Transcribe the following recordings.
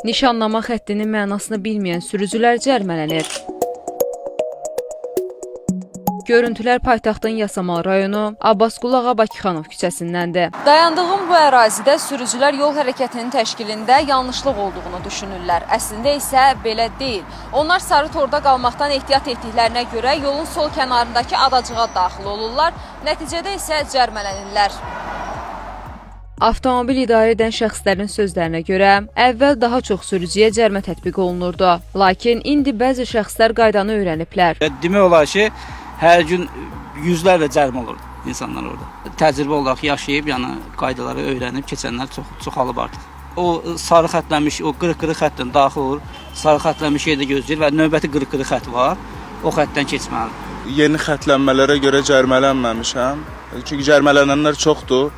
Nişanlama xəttinin mənasını bilməyən sürücülər cərmələnir. Görüntülər paytaxtın Yasamal rayonu Abbasqulu Ağa Bakıxanov küçəsindəndir. Dayandığım bu ərazidə sürücülər yol hərəkətinin təşkilində yanlışlıq olduğunu düşünürlər. Əslində isə belə deyil. Onlar sarı torda qalmaqdan ehtiyat etdiklərinə görə yolun sol kənarındakı adacığa daxil olurlar, nəticədə isə cərmələnirlər. Avtomobil idarə edən şəxslərin sözlərinə görə, əvvəl daha çox sürücüyə cərmə tətbiq olunurdu. Lakin indi bəzi şəxslər qaydanı öyrəniblər. Demək olar ki, hər gün yüzlərlə cərimə olur insanlar orada. Təcrübə olaraq yaşayıb, yəni qaydaları öyrənib keçənlər çoxalıb artıq. O sarı xətlənmiş, o qırıq-qırıq xətdən daxil olur, sarı xətlənmiş yerdə gözləyir və növbəti qırıq-qırıq xətt var, o xəttdən keçməlidir. Yeni xətlənmələrə görə cərmələnməmişəm, çünki cərmələnənlər çoxdur.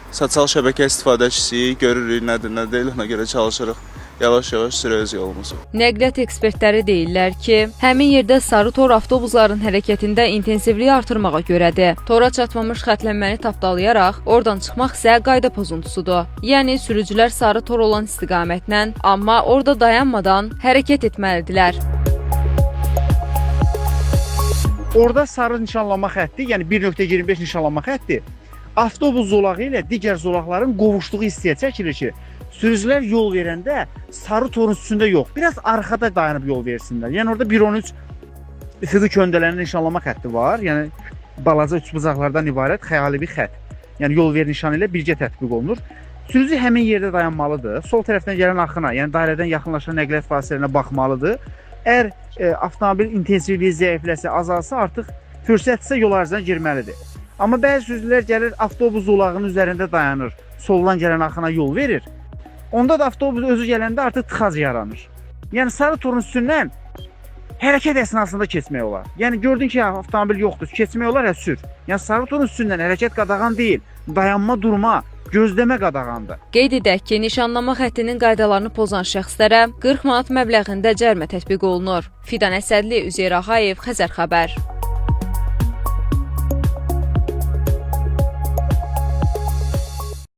Sosial şəbəkə istifadəçisiyik, görürük nədir, nə deyil, ona görə çalışırıq. Yavaş-yavaş sürüyoruz yolumuzu. Nəqliyyat ekspertləri deyirlər ki, həmin yerdə sarı tor avtobusların hərəkətində intensivliyi artırmağa görədir. Tora çatmamış xətlənməni tapdalayaraq, oradan çıxmaq isə qayda pozuntusudur. Yəni, sürücülər sarı tor olan istiqamətlə, amma orada dayanmadan hərəkət etməlidirlər. Orada sarı nişanlanma xətti, yəni 1.25 nişanlanma xətti, avtobus zolağı ilə digər zolaqların qovuşduğu hissəyə çəkilir ki, sürücülər yol verəndə sarı torun üstündə yox, biraz arxada dayanıb yol versinlər. Yəni orada 1.13 üfüqi köndələnli nişanlanma xətti var. Yəni balaca üçbucaqlardan ibarət xəyali bir xətt. Yəni yol ver nişanı ilə birgə tətbiq olunur. Sürücü həmin yerdə dayanmalıdır. Sol tərəfdən gələn axına, yəni dairədən yaxınlaşan nəqliyyat vasitələrinə baxmalıdır. Əgər avtomobil intensivliyi zəifləsə, azalsa artıq fürsətsə yol ərzdən girməlidir. Amma bəzi sürücülər gəlir avtobus zolağının üzərində dayanır, soldan gələn axına yol verir. Onda da avtobus özü gələndə artıq tıxac yaranır. Yəni sarı torun üstündən hərəkət əsnasında keçmək olar. Yəni gördün ki, avtomobil yoxdur, keçmək olar, sür. Yəni sarı torun üstündən hərəkət qadağan deyil, dayanma, durma, gözləmə qadağandır. Qeyd edək ki, nişanlama xəttinin qaydalarını pozan şəxslərə 40 manat məbləğində cərimə tətbiq olunur. Fidan Əsədli, Üzeyir Ağayev, Xəzər xəbər.